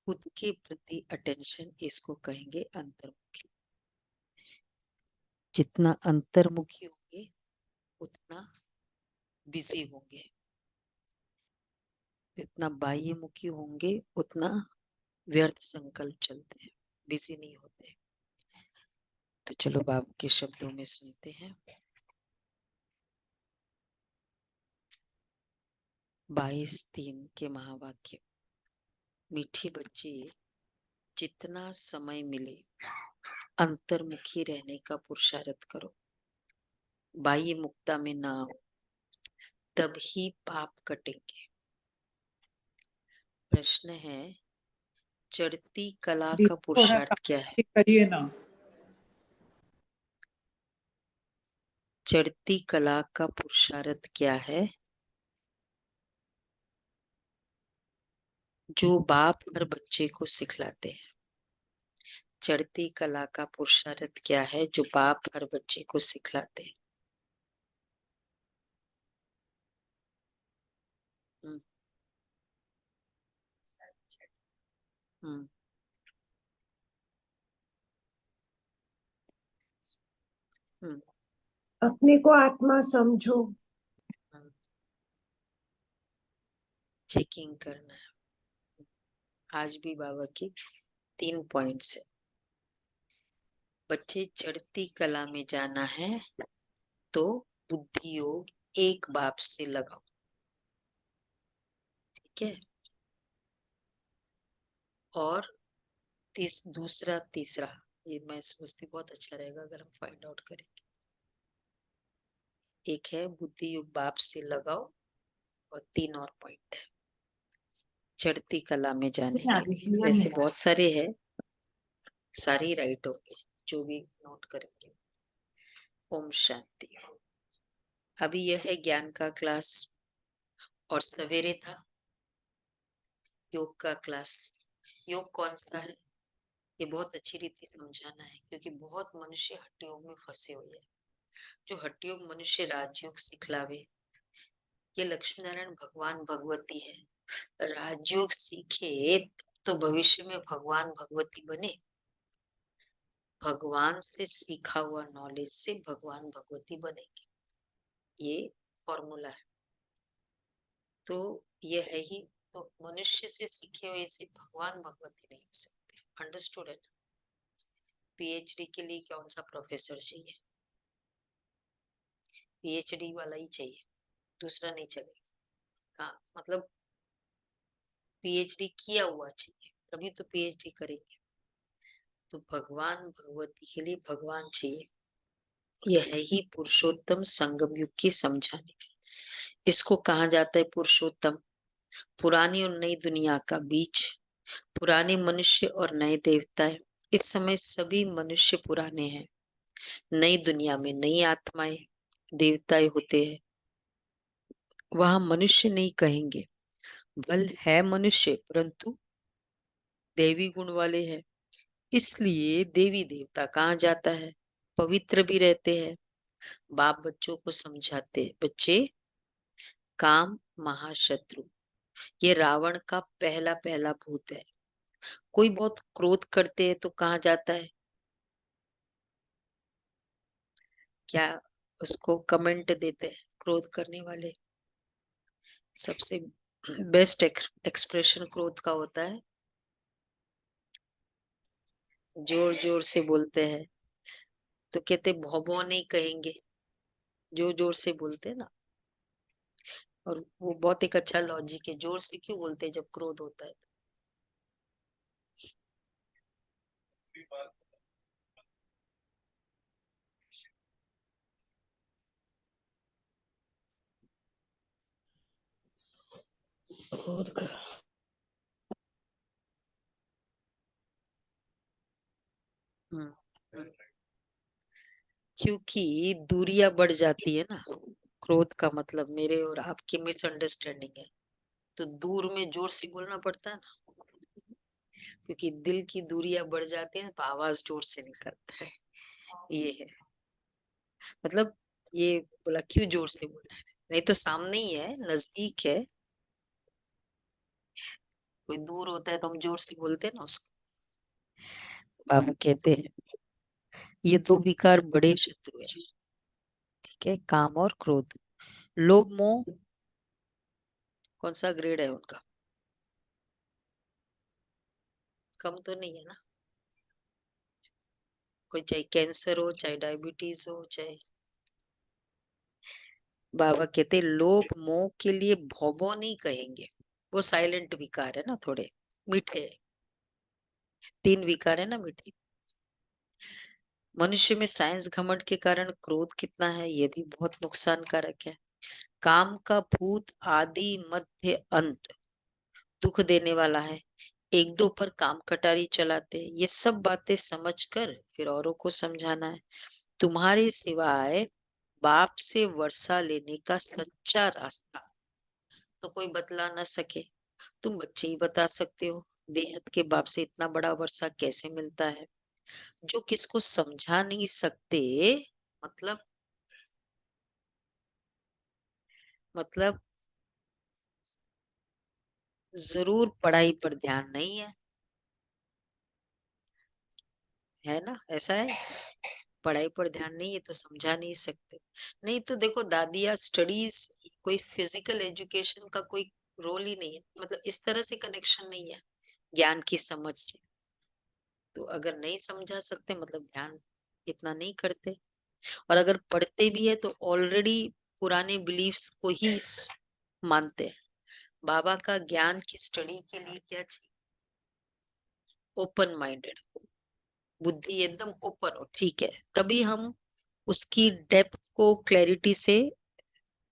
खुद के प्रति अटेंशन, इसको कहेंगे अंतर्मुखी। जितना अंतर्मुखी होंगे उतना बिजी होंगे, जितना बाह्यमुखी होंगे उतना व्यर्थ संकल्प चलते हैं, बिजी नहीं होते। तो चलो बाबा के शब्दों में सुनते हैं। 22:3 के महावाक्य। मीठी बच्ची, जितना समय मिले अंतर्मुखी रहने का पुरुषार्थ करो, बाह्य मुक्ता में ना आओ, तब ही पाप कटेंगे। प्रश्न है, चढ़ती कला का थोड़ा सा पुरुषार्थ क्या है? करिए ना। चढ़ती कला का पुरुषार्थ क्या है? जो बाप हर बच्चे को सिखलाते हैं। चढ़ती कला का पुरुषार्थ क्या है जो बाप हर बच्चे को सिखलाते हैं? हम्म, हम्म, हम्म, अपने को आत्मा समझो। चेकिंग करना है। आज भी बाबा की 3 पॉइंट्स है। बच्चे, चढ़ती कला में जाना है तो बुद्धि योग एक बाप से लगाओ, ठीक है? और तीसरा, ये मैं सोचती बहुत अच्छा रहेगा अगर हम फाइंड आउट करेंगे। एक है बुद्धि योग बाप से लगाओ, और 3 और पॉइंट है चढ़ती कला में जाने के लिए। वैसे बहुत सारे हैं, सारी राइट होंगे, जो भी नोट करेंगे। ओम शांति। अभी यह है ज्ञान का क्लास, और सवेरे था योग का क्लास। योग कौन सा है ये बहुत अच्छी रीति समझाना है, क्योंकि बहुत मनुष्य हठ योग में फंसे हुए हैं। जो हठ योग मनुष्य राजयोग सिखलावे, ये लक्ष्मी नारायण भगवान भगवती है। राजयोग सीखे तो भविष्य में भगवान भगवती बने। भगवान से सीखा हुआ नॉलेज से भगवान भगवती बनेंगे, ये फॉर्मूला है। तो ये है ही। तो मनुष्य से सीखे हुए से भगवान भगवती नहीं हो सकते। अंडरस्टूड है? पीएचडी के लिए कौन सा प्रोफेसर चाहिए? पीएचडी वाला ही चाहिए, दूसरा नहीं चलेगा। हाँ, मतलब पीएचडी किया हुआ चाहिए, तभी तो पीएचडी करेंगे। तो भगवान भगवती के लिए भगवान चाहिए। यह है ही पुरुषोत्तम संगम युग की समझाने। इसको कहा जाता है पुरुषोत्तम। पुरानी और नई दुनिया का बीच, पुराने मनुष्य और नए देवता है। इस समय सभी मनुष्य पुराने हैं। नई दुनिया में नई आत्माएं देवताएं होते हैं। वहां मनुष्य नहीं कहेंगे, बल है मनुष्य परंतु देवी गुण वाले हैं। इसलिए देवी देवता कहा जाता है, पवित्र भी रहते हैं। बाप बच्चों को समझाते, बच्चे, काम महाशत्रु, ये रावण का पहला पहला भूत है। कोई बहुत क्रोध करते हैं तो कहा जाता है क्या? उसको कमेंट देते हैं क्रोध करने वाले। सबसे बेस्ट एक्सप्रेशन क्रोध का होता है, जोर जोर से बोलते हैं तो कहते भौबो नहीं कहेंगे, जोर जोर से बोलते हैं ना। और वो बहुत एक अच्छा लॉजिक है, जोर से क्यों बोलते हैं जब क्रोध होता है? और हम्म, हम्म। क्योंकि दूरियां बढ़ जाती है ना। क्रोध का मतलब मेरे और आपकी मिसअंडरस्टैंडिंग है, तो दूर में जोर से बोलना पड़ता है ना, क्योंकि दिल की दूरियां बढ़ जाती है तो आवाज जोर से निकलता है। ये है मतलब। ये बोला क्यों जोर से बोल रहा है, नहीं तो सामने ही है, नजदीक है। कोई दूर होता है तो हम जोर से बोलते हैं ना उसको। बाबा कहते हैं ये दो विकार बड़े शत्रु है, ठीक है, काम और क्रोध। लोभ मोह कौन सा ग्रेड है उनका? कम तो नहीं है ना? कोई चाहे कैंसर हो, चाहे डायबिटीज हो, चाहे। बाबा कहते लोभ मोह के लिए भौभो नहीं कहेंगे, वो साइलेंट विकार है ना, थोड़े मीठे। 3 विकार है ना मीठे। मनुष्य में साइंस घमंड के कारण क्रोध कितना है, ये भी बहुत नुकसानकारक है। काम का भूत आदि मध्य अंत दुख देने वाला है। एक दो पर काम कटारी चलाते, ये सब बातें समझकर फिर औरों को समझाना है। तुम्हारे सिवाय बाप से वर्षा लेने का सच्चा रास्ता तो कोई बतला न सके। तुम बच्चे ही बता सकते हो, बेहद के बाप से इतना बड़ा वर्षा कैसे मिलता है, जो किसको समझा नहीं सकते। मतलब मतलब जरूर पढ़ाई पर ध्यान नहीं है ना, ऐसा है। पढ़ाई पर ध्यान नहीं है तो समझा नहीं सकते। नहीं तो देखो दादिया स्टडीज, कोई फिजिकल एजुकेशन का कोई रोल ही नहीं है, मतलब इस तरह से कनेक्शन नहीं है ज्ञान की समझ से। तो अगर नहीं समझा सकते मतलब ध्यान इतना नहीं करते, और अगर पढ़ते भी है तो ऑलरेडी पुराने बिलीफ्स को ही मानते हैं। बाबा का ज्ञान की स्टडी के लिए क्या चाहिए? ओपन माइंडेड, बुद्धि एकदम ओपन हो, ठीक है, तभी हम उसकी डेप्थ को क्लैरिटी से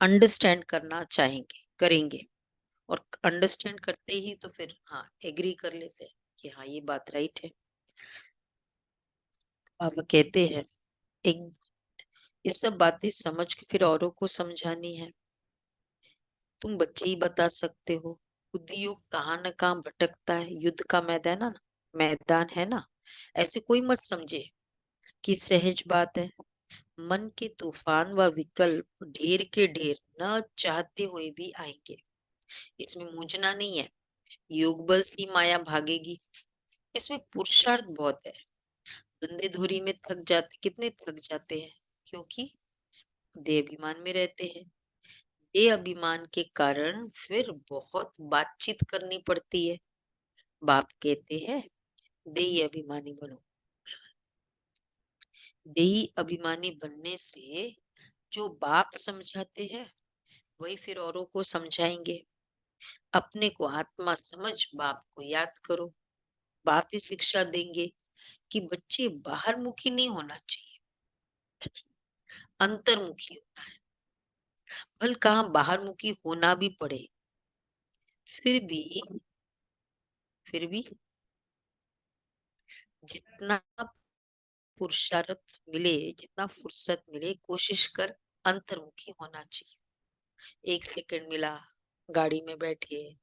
अंडरस्टैंड करना चाहेंगे, करेंगे। और अंडरस्टैंड करते ही तो फिर हाँ एग्री कर लेते हैं कि हाँ ये बात राइट है। बाबा कहते हैं एक ये सब बातें समझ के फिर औरों को समझानी है। तुम बच्चे ही बता सकते हो, बुद्धि योग कहाँ न कहाँ भटकता है, युद्ध का मैदान है ना। ऐसे कोई मत समझे कि सहज बात है। मन के तूफान व विकल्प ढेर के ढेर न चाहते हुए भी आएंगे, इसमें मूंझना नहीं है। योग बल से माया भागेगी, इसमें पुरुषार्थ बहुत है। बंदे धुरी में थक जाते, कितने थक जाते हैं, क्योंकि देह अभिमान में रहते हैं। देह अभिमान के कारण फिर बहुत बातचीत करनी पड़ती है। बाप कहते हैं देही अभिमानी बनो। देही अभिमानी बनने से जो बाप समझाते हैं वही फिर औरों को समझाएंगे। अपने को आत्मा समझ बाप को याद करो। बाप ही शिक्षा देंगे कि बच्चे बाहर मुखी नहीं होना चाहिए, अंतर्मुखी होना है। भल कहाँ बाहर मुखी होना भी पड़े, फिर भी फिर भी जितना पुरुषार्थ मिले, जितना फुर्सत मिले, कोशिश कर अंतर्मुखी होना चाहिए। 1 सेकंड मिला, गाड़ी में बैठे,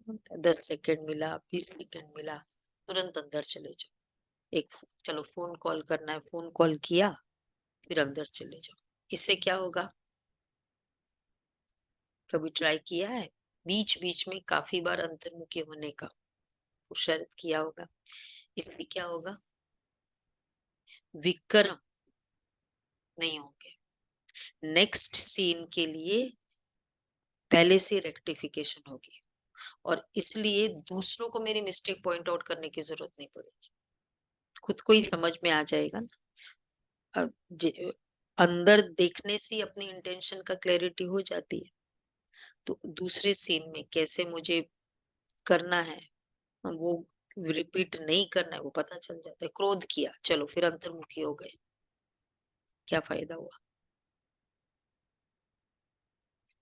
10 सेकंड मिला, 20 सेकंड मिला, तुरंत अंदर चले जाओ। चलो फोन कॉल करना है, फोन कॉल किया, फिर अंदर चले जाओ। इससे क्या होगा? कभी ट्राई किया है? बीच बीच में काफी बार अंतर्मुखी होने का पुरुषार्थ किया होगा। इससे क्या होगा? विक्रम नहीं होंगे, नेक्स्ट सीन के लिए पहले से रेक्टिफिकेशन होगी, और इसलिए दूसरों को मेरी मिस्टेक पॉइंट आउट करने की जरूरत नहीं पड़ेगी, खुद को ही समझ में आ जाएगा ना। अब अंदर देखने से अपनी इंटेंशन का क्लैरिटी हो जाती है, तो दूसरे सीन में कैसे मुझे करना है, वो रिपीट नहीं करना है, वो पता चल जाता है। क्रोध किया, चलो फिर अंतर्मुखी हो गए, क्या फायदा हुआ?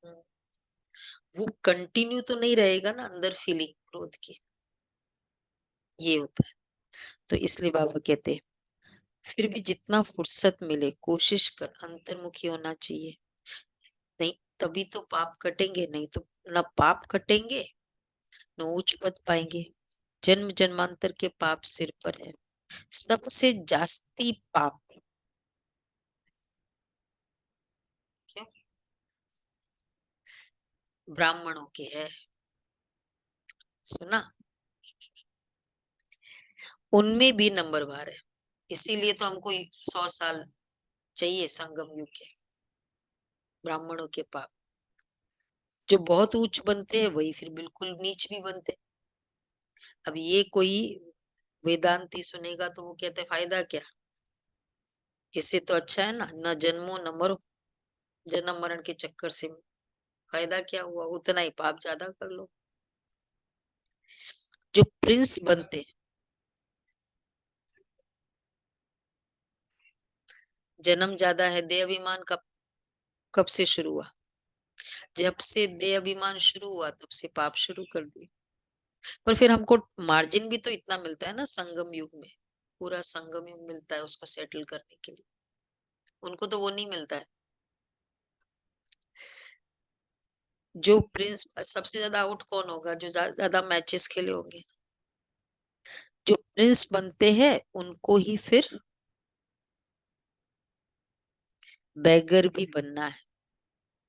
हम्म, वो कंटिन्यू तो नहीं रहेगा ना अंदर फीलिंग क्रोध की, ये होता है। तो इसलिए बाबा कहते हैं फिर भी जितना फुर्सत मिले कोशिश कर अंतर्मुखी होना चाहिए। नहीं तभी तो पाप कटेंगे, नहीं तो न पाप कटेंगे न उच्च पद पाएंगे। जन्म जन्मांतर के पाप सिर पर है, सबसे जास्ती पाप क्यों ब्राह्मणों के है, सुना? उनमें भी नंबरवार है। इसीलिए तो हमको 100 साल चाहिए संगम युग के ब्राह्मणों के पाप। जो बहुत उच्च बनते हैं वही फिर बिल्कुल नीच भी बनते हैं। अब ये कोई वेदांती सुनेगा तो वो कहते हैं फायदा क्या, इससे तो अच्छा है ना, न जन्मो न मरो, जन्म मरण के चक्कर से फायदा क्या हुआ, उतना ही पाप ज्यादा कर लो। जो प्रिंस बनते हैं, जन्म ज्यादा है, देह अभिमान कब कब से शुरू हुआ, जब से देह अभिमान शुरू हुआ तब से पाप शुरू कर दिए। पर फिर हमको मार्जिन भी तो इतना मिलता है ना संगम युग में, पूरा संगम युग मिलता है उसको सेटल करने के लिए, उनको तो वो नहीं मिलता है। जो प्रिंस सबसे ज्यादा आउट कौन होगा, जो ज्यादा मैचेस खेले होंगे। जो प्रिंस बनते हैं उनको ही फिर बैगर भी बनना है।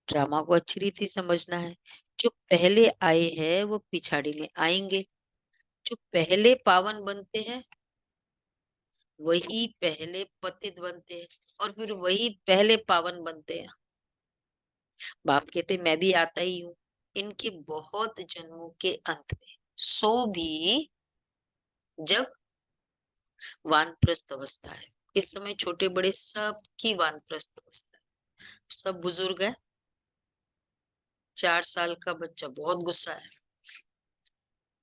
ड्रामा को अच्छी रीति समझना है। जो पहले आए हैं वो पिछाड़ी में आएंगे। जो पहले पावन बनते हैं वही पहले पतित बनते हैं, और फिर वही पहले पावन बनते हैं। बाप कहते मैं भी आता ही हूँ इनके बहुत जन्मों के अंत में, सो भी जब वानप्रस्थ अवस्था है। इस समय छोटे बड़े सबकी वानप्रस्थ अवस्था है। सब बुजुर्ग है। 4 साल का बच्चा बहुत गुस्सा है,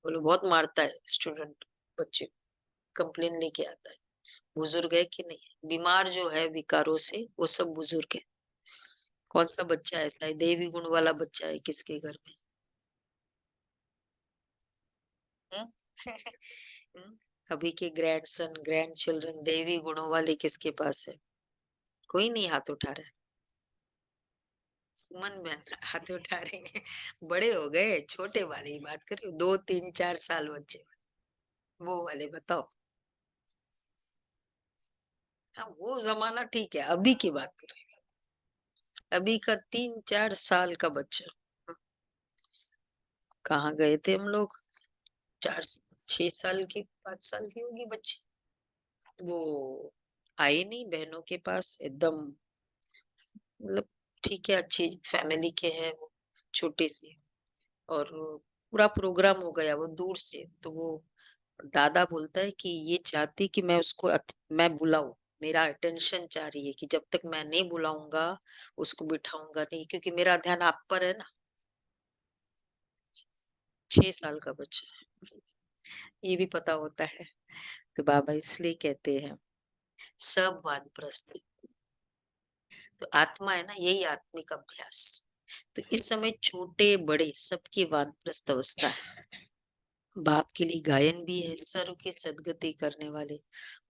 बोलो बहुत मारता है स्टूडेंट, बच्चे कंप्लेन लेके आता है। बुजुर्ग है कि नहीं, बीमार जो है विकारों से वो सब बुजुर्ग है। कौन सा बच्चा ऐसा है देवी गुण वाला बच्चा है किसके घर में? हम्म? हम्म? अभी के ग्रैंडसन ग्रैंड चिल्ड्रन देवी गुणों वाले किसके पास है? कोई नहीं हाथ उठा रहा है। सुमन बहन हाथ उठा रही है। बड़े हो गए, छोटे वाले की बात कर रही हूँ, 2 3 4 साल बच्चे, वो वाले बताओ। हाँ वो जमाना ठीक है, अभी की बात कर रही हूँ। अभी का 3 4 साल का बच्चा। कहाँ गए थे हम लोग? 4 6 साल की 5 साल की होगी बच्ची, वो आई नहीं बहनों के पास एकदम, मतलब ठीक है अच्छी फैमिली के है वो, छोटी सी, और पूरा प्रोग्राम हो गया वो दूर से, तो वो दादा बोलता है कि ये चाहती कि मैं उसको मैं बुलाऊं, मेरा अटेंशन चाह रही है कि जब तक मैं नहीं बुलाऊंगा उसको बिठाऊंगा नहीं, क्योंकि मेरा ध्यान आप पर है ना। 6 साल का बच्चा है, ये भी पता होता है। तो बाबा इसलिए कहते हैं सब वानप्रस्थ है। तो आत्मा है ना, यही आत्मिक अभ्यास। तो इस समय छोटे बड़े सबकी वानप्रस्थ अवस्था है। बाप के लिए गायन भी है, सर्व की सदगति करने वाले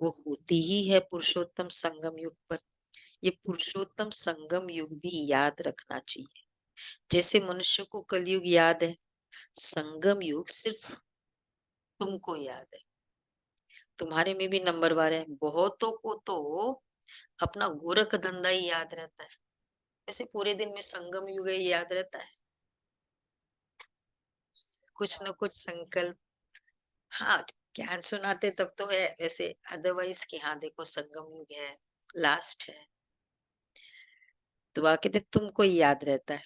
वो होती ही है पुरुषोत्तम संगम युग पर। ये पुरुषोत्तम संगम युग भी याद रखना चाहिए। जैसे मनुष्य को कलयुग याद है, संगम युग सिर्फ तुमको याद है। तुम्हारे में भी नंबरवार है, बहुतों को तो अपना गोरख धंधा ही याद रहता है। वैसे पूरे दिन में संगम युग ही याद रहता है, कुछ न कुछ संकल्प। हाँ, ज्ञान सुनाते तब तो है, वैसे अदरवाइज कि हाँ देखो संगम युग है, लास्ट है, तो वाकई में तुमको ही याद रहता है।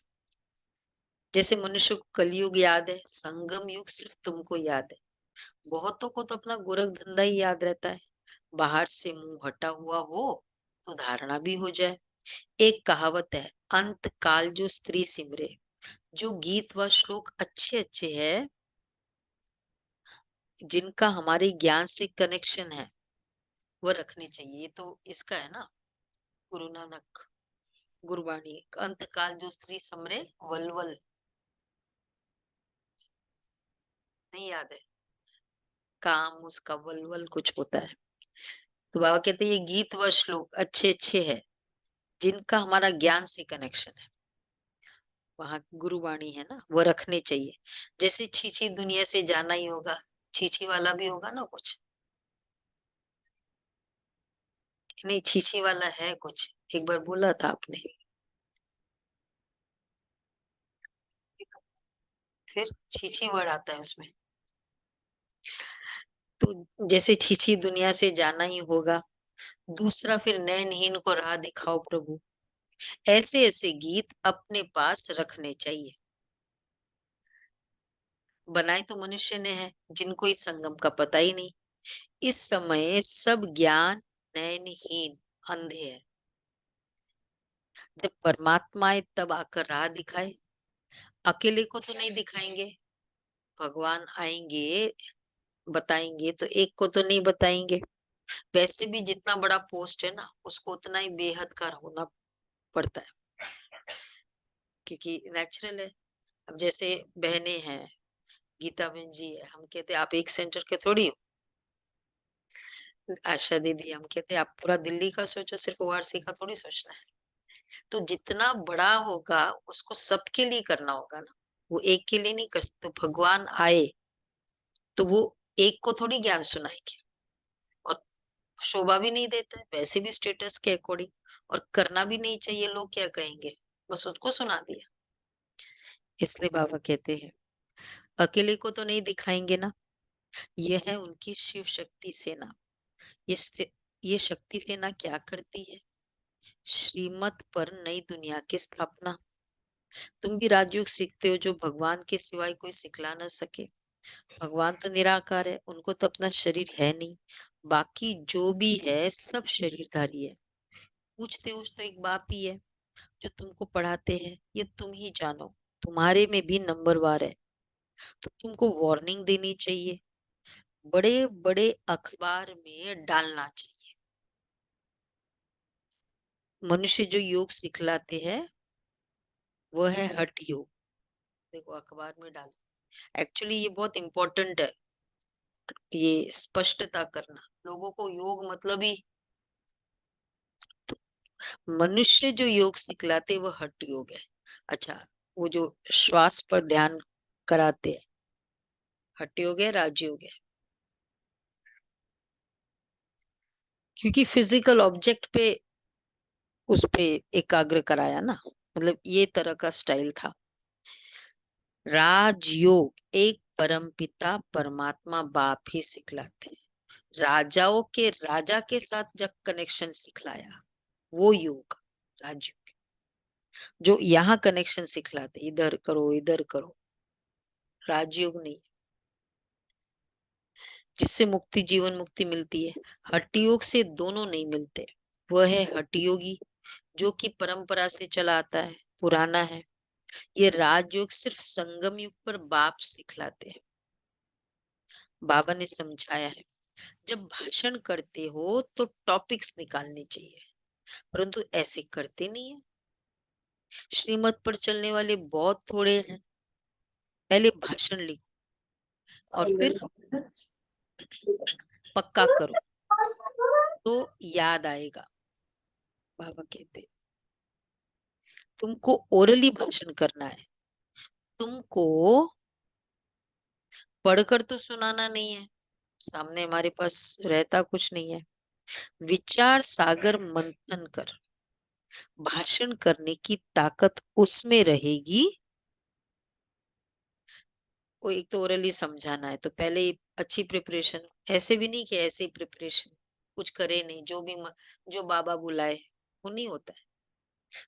जैसे मनुष्य को कलयुग याद है, संगम युग सिर्फ तुमको याद है। बहुतों को तो अपना गोरख धंधा ही याद रहता है, बाहर से मुंह हटा हुआ हो तो धारणा भी हो जाए। एक कहावत है, अंत काल जो स्त्री सिमरे। जो गीत व श्लोक अच्छे अच्छे हैं, जिनका हमारे ज्ञान से कनेक्शन है, वो रखने चाहिए। ये तो इसका है ना, गुरु नानक गुरबाणी, अंत काल जो स्त्री समरे वलवल, नहीं याद है? काम उसका वलवल कुछ होता है। तो बाबा कहते हैं ये गीत व श्लोक अच्छे अच्छे है, जिनका हमारा ज्ञान से कनेक्शन है, वहां गुरुवाणी है ना, वो रखने चाहिए। जैसे छीछी दुनिया से जाना ही होगा, छीछी वाला भी होगा ना कुछ, नहीं छीछी वाला है कुछ, एक बार बोला था आपने। फिर छीछी वर्ड आता है उसमें। तो जैसे छिछी दुनिया से जाना ही होगा, दूसरा फिर नयनहीन को राह दिखाओ प्रभु। ऐसे ऐसे गीत अपने पास रखने चाहिए। बनाए तो मनुष्य ने है, जिनको इस संगम का पता ही नहीं। इस समय सब ज्ञान नयनहीन, अंधे है। जब परमात्मा आए तब आकर राह दिखाए। अकेले को तो नहीं दिखाएंगे, भगवान आएंगे बताएंगे, तो एक को तो नहीं बताएंगे। वैसे भी जितना बड़ा पोस्ट है ना, उसको उतना ही बेहद का होना पड़ता है, क्योंकि नेचुरल है। अब जैसे बहनें हैं, गीता बहन जी है, हम कहते हैं आप एक सेंटर के थोड़ी हो। आशा दीदी, हम कहते हैं आप पूरा दिल्ली का सोचो, सिर्फ ओआरसी का थोड़ी सोचना है। तो जितना बड़ा होगा उसको सबके लिए करना होगा ना, वो एक के लिए नहीं कर सकते। तो भगवान आए तो वो एक को थोड़ी ज्ञान सुनाएंगे, और शोभा भी नहीं देता है वैसे भी स्टेटस के अकॉर्डिंग, और करना भी नहीं चाहिए, लोग क्या कहेंगे, बस उसको सुना दिया। इसलिए बाबा कहते हैं अकेले को तो नहीं दिखाएंगे ना। यह है उनकी शिव शक्ति सेना। ये शक्ति सेना क्या करती है? श्रीमत पर नई दुनिया की स्थापना। तुम भी राजयोग सीखते हो जो भगवान के सिवाय कोई सिखला न सके। भगवान तो निराकार है, उनको तो अपना शरीर है नहीं। बाकी जो भी है सब शरीरधारी है। पूछते उस तो एक बाप ही है जो तुमको पढ़ाते हैं। ये तुम ही जानो, तुम्हारे में भी नंबरवार है, तो तुमको वार्निंग देनी चाहिए, बड़े बड़े अखबार में डालना चाहिए। मनुष्य जो योग सिखलाते हैं वो है हठ योग। देखो अखबार में डालो, एक्चुअली ये बहुत इंपॉर्टेंट है, ये स्पष्टता करना लोगों को। योग मतलब ही, मनुष्य जो योग सिखलाते वो हठ योग है। अच्छा, वो जो श्वास पर ध्यान कराते हैं, हठ योग है, राजयोग है। क्योंकि फिजिकल ऑब्जेक्ट पे उस पे एकाग्र कराया ना, मतलब ये तरह का स्टाइल था। राजयोग एक परम पिता परमात्मा बाप ही सिखलाते हैं। राजाओं के राजा के साथ जब कनेक्शन सिखलाया वो योग राजयोग। जो यहाँ कनेक्शन सिखलाते इधर करो इधर करो, राजयोग नहीं, जिससे मुक्ति जीवन मुक्ति मिलती है। हठ योग से दोनों नहीं मिलते। वह है हठ योगी जो कि परंपरा से चला आता है, पुराना है। ये राजयोग सिर्फ संगम युग पर बाप सिखलाते हैं। बाबा ने समझाया है, जब भाषण करते हो तो टॉपिक्स निकालने चाहिए, परंतु ऐसे करते नहीं है। श्रीमत पर चलने वाले बहुत थोड़े हैं। पहले भाषण लिखो और फिर पक्का करो तो याद आएगा। बाबा कहते तुमको ओरली भाषण करना है, तुमको पढ़कर तो सुनाना नहीं है, सामने हमारे पास रहता कुछ नहीं है। विचार सागर मंथन कर, भाषण करने की ताकत उसमें रहेगी। वो एक तो ओरली समझाना है, तो पहले ही अच्छी प्रिपरेशन, ऐसे भी नहीं कि ऐसे ही प्रिपरेशन कुछ करे नहीं, जो बाबा बुलाए वो नहीं होता है।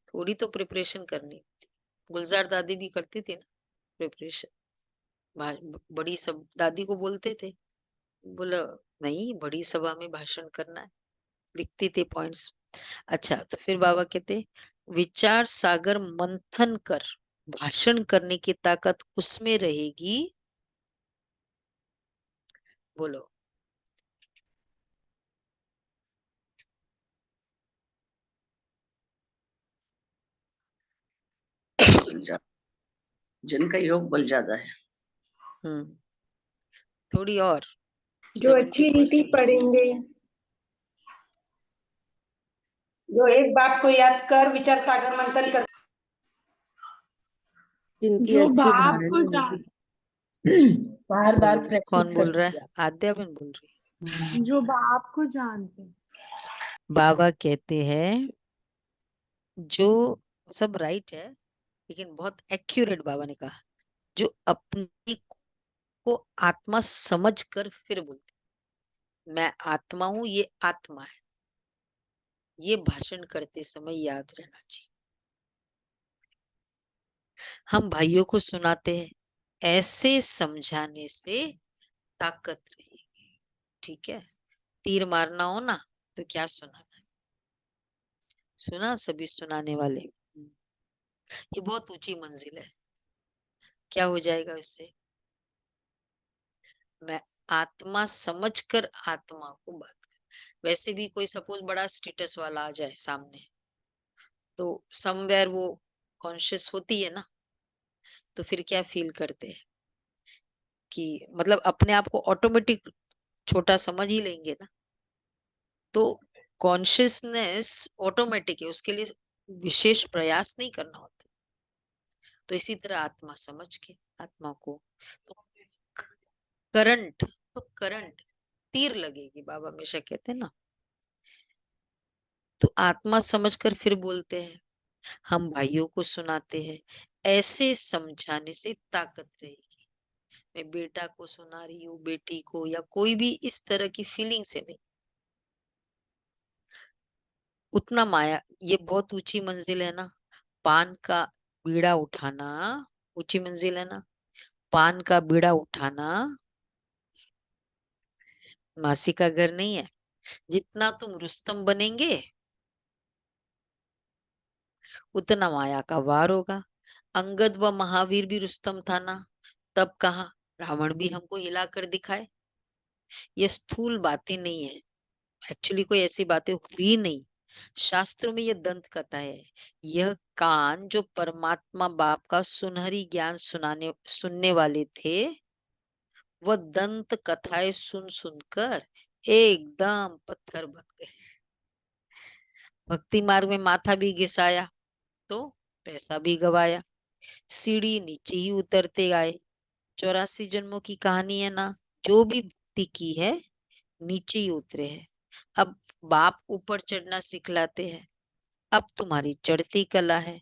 थोड़ी तो प्रिपरेशन करनी। गुलजार दादी भी करती थी ना प्रिपरेशन। बड़ी सब दादी को बोलते थे, बोला नहीं बड़ी सभा में भाषण करना है, लिखती थी पॉइंट्स। अच्छा, तो फिर बाबा कहते विचार सागर मंथन कर, भाषण करने की ताकत उसमें रहेगी। बोलो। जिनका योग बल ज्यादा है। थोड़ी और जो अच्छी रीति 70%। पढ़ेंगे, जो एक बात को याद कर विचार सागर मंथन कर, जिनकी जो अच्छी बाप धारणा को होगी, बार बार प्रैक्टिस कौन बोल रहा है? कर आद्या बहन बोल रही। जो बाप को जानते हैं। बाबा कहते हैं जो सब राइट है, लेकिन बहुत एक्यूरेट बाबा ने कहा, जो अपने को आत्मा समझ कर फिर बोलते, मैं आत्मा हूं, ये आत्मा है। ये भाषण करते समय याद रहना चाहिए। हम भाइयों को सुनाते हैं, ऐसे समझाने से ताकत रहेगी। ठीक है, तीर मारना हो ना तो क्या सुनाना है? सुना सभी सुनाने वाले? ये बहुत ऊंची मंजिल है। क्या हो जाएगा इससे? मैं आत्मा समझकर आत्मा को बात कर। वैसे भी कोई सपोज बड़ा स्टेटस वाला आ जाए सामने, तो समवेयर वो कॉन्शियस होती है ना, तो फिर क्या फील करते हैं कि मतलब अपने आप को ऑटोमेटिक छोटा समझ ही लेंगे ना। तो कॉन्शियसनेस ऑटोमेटिक है, उसके लिए विशेष प्रयास नहीं करना होता। तो इसी तरह आत्मा समझ के आत्मा को, तो करंट, तो करंट तीर लगेगी, बाबा हमेशा कहते हैं ना। तो आत्मा समझकर फिर बोलते हैं, हम भाइयों को सुनाते हैं, ऐसे समझाने से ताकत रहेगी। मैं बेटा को सुना रही हूँ, बेटी को, या कोई भी इस तरह की फीलिंग से नहीं। उतना माया, ये बहुत ऊंची मंजिल है ना। पान का बीड़ा उठाना ऊंची मंजिल है ना। पान का बीड़ा उठाना मासी का घर नहीं है। जितना तुम रुस्तम बनेंगे उतना माया का वार होगा। अंगद व महावीर भी रुस्तम था ना, तब कहा रावण भी हमको हिला कर दिखाए। ये स्थूल बातें नहीं है, एक्चुअली कोई ऐसी बातें हुई नहीं। शास्त्रों में ये दंत कथा है। यह कान जो परमात्मा बाप का सुनहरी ज्ञान सुनने वाले थे, वह दंत कथाएं सुन सुनकर एकदम पत्थर बन गए। भक्ति मार्ग में माथा भी घिसाया तो पैसा भी गवाया। सीढ़ी नीचे ही उतरते आए। 84 जन्मों की कहानी है ना। जो भी भक्ति की है नीचे ही उतरे हैं। अब बाप ऊपर चढ़ना सिखलाते हैं। अब तुम्हारी चढ़ती कला है।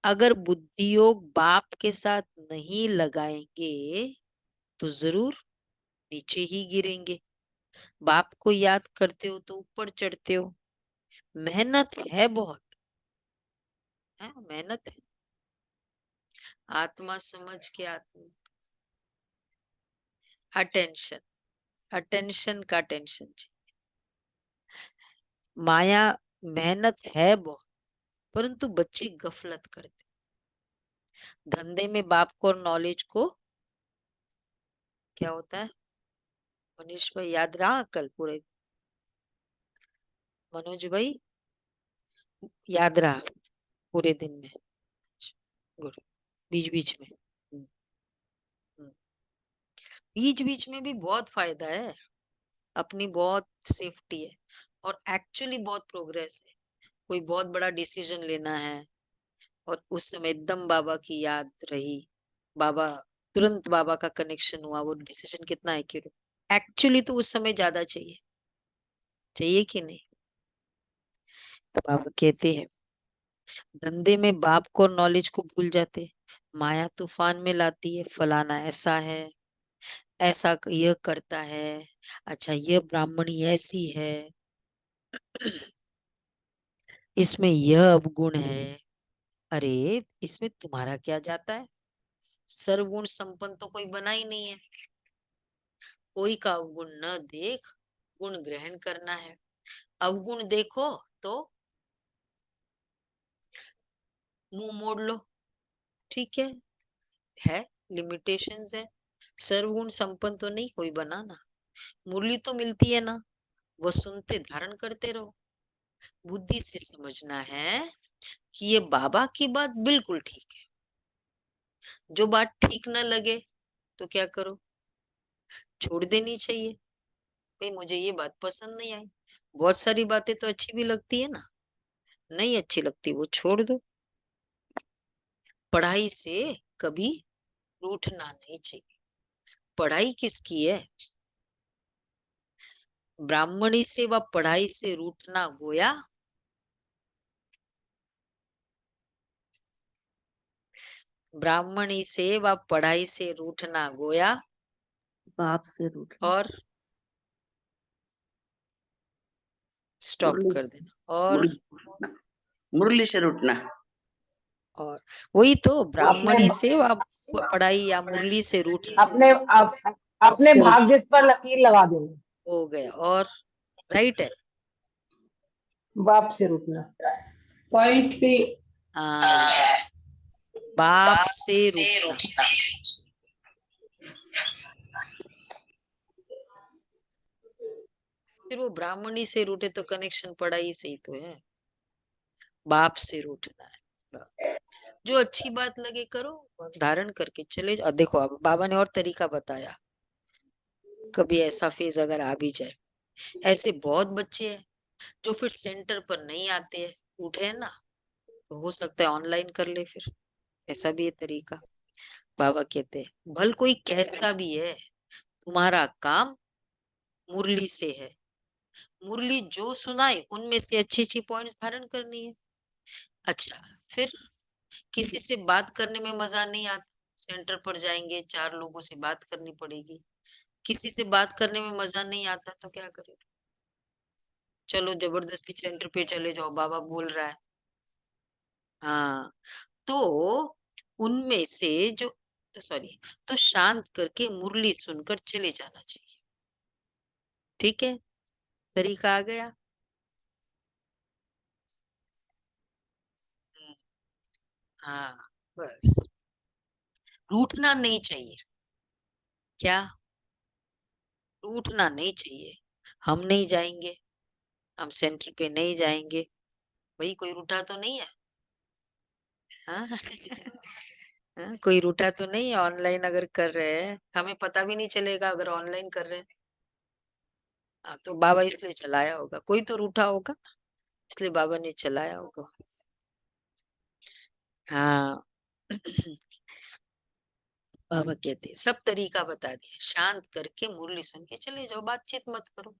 अगर बुद्धि योग बाप के साथ नहीं लगाएंगे तो जरूर नीचे ही गिरेंगे। बाप को याद करते हो तो ऊपर चढ़ते हो। मेहनत है बहुत, है मेहनत है। आत्मा समझ के आत्मा, अटेंशन, अटेंशन का टेंशन चाहिए। माया, मेहनत है बहुत, परंतु बच्चे गफलत करते। धंधे में बाप को और नॉलेज को क्या होता है? मनीष भाई याद रहा कल पूरे? मनोज भाई याद रहा पूरे दिन में? गुड। बीच बीच में, हम्म। बीच बीच में भी बहुत फायदा है, अपनी बहुत सेफ्टी है, और एक्चुअली बहुत प्रोग्रेस है। कोई बहुत बड़ा डिसीजन लेना है और उस समय एकदम बाबा की याद रही, बाबा, तुरंत बाबा का कनेक्शन हुआ, वो डिसीजन कितना एक्यूरेट। एक्चुअली तो उस समय ज्यादा चाहिए, चाहिए कि नहीं? तो बाबा कहते हैं धंधे में बाप को नॉलेज को भूल जाते। माया तूफान में लाती है, फलाना ऐसा है, ऐसा यह करता है, अच्छा यह ब्राह्मणी ऐसी है, इसमें यह अवगुण है। अरे इसमें तुम्हारा क्या जाता है? सर्वगुण संपन्न तो कोई बना ही नहीं है। कोई का अवगुण न देख, गुण ग्रहण करना है। अवगुण देखो तो मुंह मोड़ लो, ठीक है लिमिटेशंस है। सर्वगुण संपन्न तो नहीं कोई बना ना। मुरली तो मिलती है ना, वो सुनते धारण करते रहो। बुद्धि से समझना है कि ये बाबा की बात बिल्कुल ठीक है। जो बात ठीक न लगे तो क्या करो? छोड़ देनी चाहिए। भाई मुझे ये बात पसंद नहीं आई। बहुत सारी बातें तो अच्छी भी लगती है ना, नहीं अच्छी लगती वो छोड़ दो। पढ़ाई से कभी रूठना नहीं चाहिए। पढ़ाई किसकी है? ब्राह्मणी से व पढ़ाई से रूठना गोया। ब्राह्मणी से व पढ़ाई से रूठना गोया। बाप से रूठना। और स्टॉप मुरली कर देना। और मुरली से रूठना। और वही तो अपने ब्राह्मणी से आप पढ़ाई या मुरली से रूठना अपने भाग्य पर लकीर लगा देना। हो गया। और राइट है। बाप से रूठना। पॉइंट पे हाँ, बाप से रूठना। फिर वो ब्राह्मणी से रूठे तो कनेक्शन पढ़ाई से ही तो है। बाप से रूठना है। जो अच्छी बात लगे करो, धारण करके चले जाओ। देखो अब बाबा ने और तरीका बताया, कभी ऐसा फेज अगर आ भी जाए। ऐसे बहुत बच्चे हैं जो फिर सेंटर पर नहीं आते हैं, उठे हैं ना, तो हो सकता है ऑनलाइन कर ले फिर। ऐसा भी है तरीका। बाबा कहते हैं भल कोई कहता भी है तुम्हारा काम मुरली से है, मुरली जो सुनाए उनमें से अच्छी अच्छी पॉइंट्स धारण करनी है। अच्छा, फिर किसी से बात करने में मजा नहीं आता, सेंटर पर जाएंगे 4 लोगों से बात करनी पड़ेगी। किसी से बात करने में मजा नहीं आता तो क्या करें? चलो जबरदस्ती सेंटर पे चले जाओ, बाबा बोल रहा है। हाँ, तो उनमें से जो सॉरी, तो शांत करके मुरली सुनकर चले जाना चाहिए। ठीक है, तरीका आ गया। हम्म, हाँ, बस रूठना नहीं चाहिए। क्या? रूठना नहीं चाहिए। हम नहीं जाएंगे, हम सेंटर पे नहीं जाएंगे, भाई कोई रूठा तो नहीं है। हाँ हाँ, कोई रूठा तो नहीं है। ऑनलाइन अगर कर रहे हैं हमें पता भी नहीं चलेगा अगर ऑनलाइन कर रहे हैं। हाँ, तो बाबा इसलिए चलाया होगा, कोई तो रूठा होगा इसलिए बाबा ने चलाया होगा। हाँ बाबा कहते हैं सब तरीका बता दिया, शांत करके मुरली सुन के चले जाओ, बातचीत मत करो।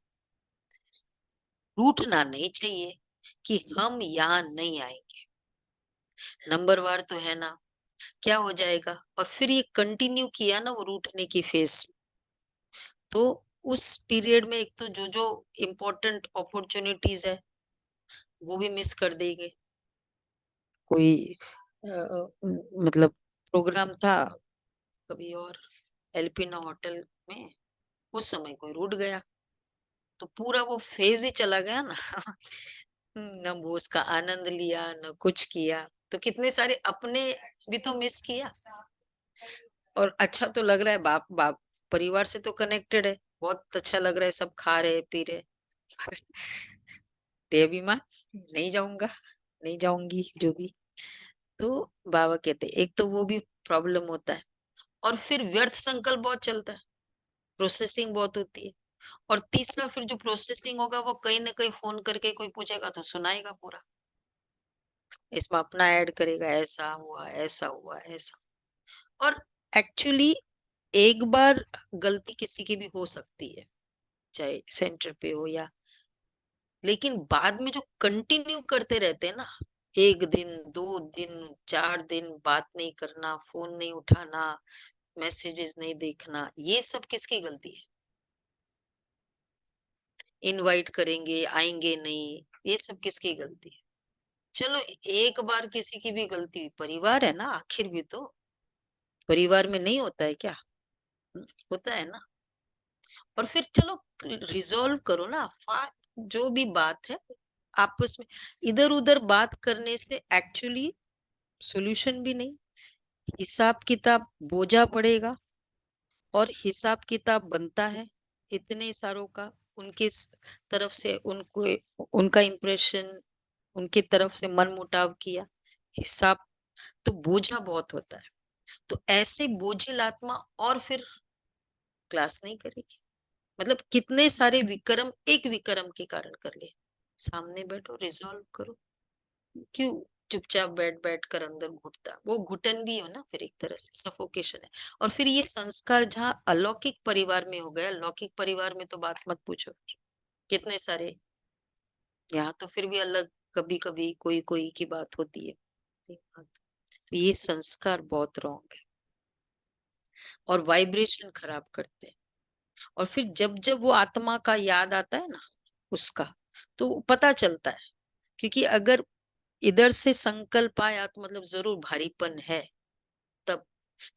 रूठना नहीं चाहिए कि हम यहाँ नहीं आएंगे। नंबर वार तो है ना, क्या हो जाएगा? और फिर ये कंटिन्यू किया ना वो रूठने की फेज, तो उस पीरियड में एक तो जो जो इम्पोर्टेंट अपॉर्चुनिटीज है वो भी मिस कर देंगे। कोई मतलब प्रोग्राम था कभी और एल्पिना होटल में, उस समय कोई रूठ गया तो पूरा वो फेज ही चला गया ना न वो उसका आनंद लिया न कुछ किया, तो कितने सारे अपने भी तो मिस किया। और अच्छा तो लग रहा है, बाप बाप परिवार से तो कनेक्टेड है, बहुत अच्छा लग रहा है, सब खा रहे पी रहे देवी माँ नहीं जाऊंगा, नहीं जाऊंगी जो भी। तो बाबा कहते एक तो वो भी प्रॉब्लम होता है, और फिर व्यर्थ संकल्प बहुत चलता है, प्रोसेसिंग बहुत होती है। और तीसरा फिर जो प्रोसेसिंग होगा वो कहीं ना कहीं फोन करके कोई पूछेगा तो सुनाएगा पूरा, इसमें अपना ऐड करेगा, ऐसा हुआ ऐसा हुआ ऐसा। और एक्चुअली एक बार गलती किसी की भी हो सकती है, चाहे सेंटर पे हो या, लेकिन बाद में जो कंटिन्यू करते रहते हैं ना, 1 दिन 2 दिन 4 दिन बात नहीं करना, फोन नहीं उठाना, मैसेजेस नहीं देखना, ये सब किसकी गलती है? इनवाइट करेंगे आएंगे नहीं, ये सब किसकी गलती है? चलो एक बार किसी की भी गलती हुई, परिवार है ना आखिर भी तो, परिवार में नहीं होता है क्या? होता है ना। और फिर चलो रिजॉल्व करो ना, जो भी बात है आपस में, इधर उधर बात करने से एक्चुअली सॉल्यूशन भी नहीं, हिसाब किताब बोझा पड़ेगा। और हिसाब किताब बनता है इतने सारों का, उनके तरफ से उनको, उनका इम्प्रेशन, उनकी तरफ से मन मुटाव किया, हिसाब तो बोझा बहुत होता है। तो ऐसे बोझिल आत्मा और फिर क्लास नहीं करेगी। मतलब कितने सारे विक्रम एक विक्रम के कारण कर लिए, सामने बैठो रिजॉल्व करो। क्यों चुपचाप बैठ बैठ कर अंदर घुटता, वो घुटन भी हो ना, फिर एक तरह से सफोकेशन है। और फिर ये संस्कार जहाँ अलौकिक परिवार में हो गया, लौकिक परिवार में तो बात मत पूछो, कितने सारे यहाँ तो फिर भी अलग, कभी कभी कोई कोई की बात होती है। तो ये संस्कार बहुत रॉन्ग है और वाइब्रेशन खराब करते हैं। और फिर जब जब वो आत्मा का याद आता है ना उसका, तो पता चलता है, क्योंकि अगर इधर से संकल्प आया तो मतलब जरूर भारीपन है तब,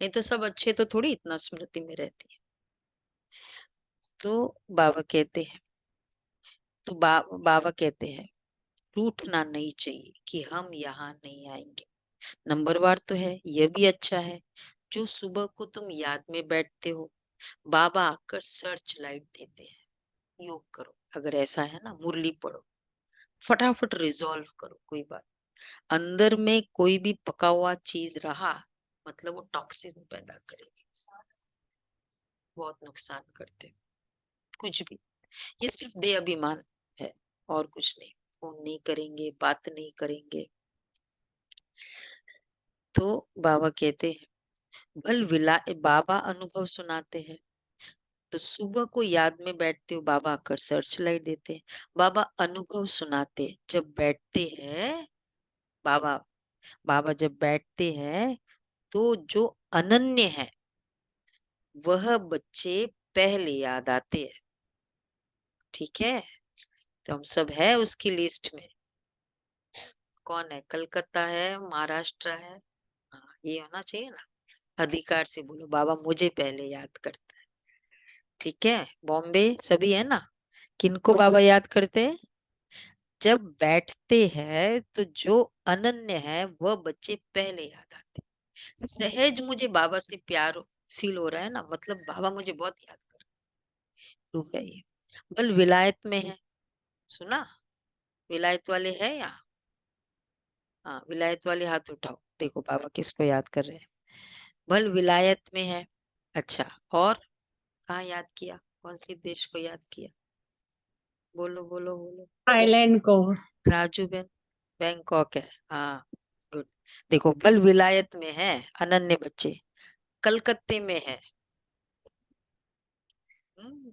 नहीं तो सब अच्छे तो थोड़ी इतना स्मृति में रहती है। तो बाबा कहते हैं, तो बाबा कहते हैं रूठना नहीं चाहिए कि हम यहाँ नहीं आएंगे। नंबरवार तो है, यह भी अच्छा है। जो सुबह को तुम याद में बैठते हो, बाबा आकर सर्च लाइट देते हैं। योग करो, अगर ऐसा है ना, मुरली पढ़ो, फटाफट रिजॉल्व करो कोई बात। अंदर में कोई भी पका हुआ चीज रहा मतलब वो टॉक्सिन पैदा करेगी, बहुत नुकसान करते हैं। कुछ भी, ये सिर्फ दे अभिमान है और कुछ नहीं। फोन नहीं करेंगे, बात नहीं करेंगे। तो बाबा कहते हैं भल विला, बाबा अनुभव सुनाते हैं। तो सुबह को याद में बैठते हो, बाबा आकर सर्च लाइट देते हैं। बाबा अनुभव सुनाते हैं। जब बैठते हैं बाबा, बाबा जब बैठते हैं तो जो अनन्य है वह बच्चे पहले याद आते हैं। ठीक है, तो हम सब है उसकी लिस्ट में। कौन है? कलकत्ता है, महाराष्ट्र है, हाँ ये होना चाहिए ना। अधिकार से बोलो बाबा मुझे पहले याद करता है। ठीक है, बॉम्बे सभी है ना। किनको बाबा याद करते हैं? जब बैठते हैं तो जो अनन्य है वह बच्चे पहले याद आते हैं। सहज मुझे बाबा से प्यार फील हो रहा है ना, मतलब बाबा मुझे बहुत याद कर रुक है ये। बल विलायत में है, सुना? विलायत वाले है यहाँ? हाँ, विलायत वाले हाथ उठाओ, देखो बाबा किसको याद कर रहे हैं। बल विलायत में है। अच्छा, और कहाँ याद किया? कौन से देश को याद किया? बोलो बोलो बोलो। थाईलैंड को। राजू बेन, बैंकॉक है, हाँ गुड। देखो बल विलायत में है, अनन्य बच्चे कलकत्ते में है।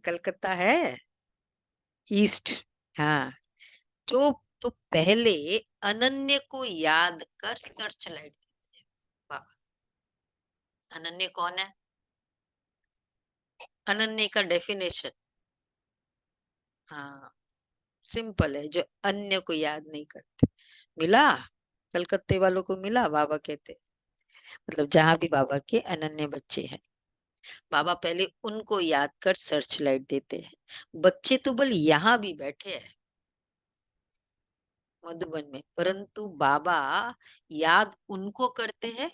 कलकत्ता है, ईस्ट, हाँ। जो तो पहले अनन्य को याद कर सर्च लाइट देते हैं बाबा। अनन्य कौन है? अनन्य का डेफिनेशन, हाँ सिंपल है, जो अन्य को याद नहीं करते। मिला? कलकत्ते वालों को मिला? बाबा कहते मतलब जहां भी बाबा के अनन्य बच्चे हैं, बाबा पहले उनको याद कर सर्च लाइट देते हैं। बच्चे तो बल यहाँ भी बैठे हैं मधुबन में, परंतु बाबा याद उनको करते हैं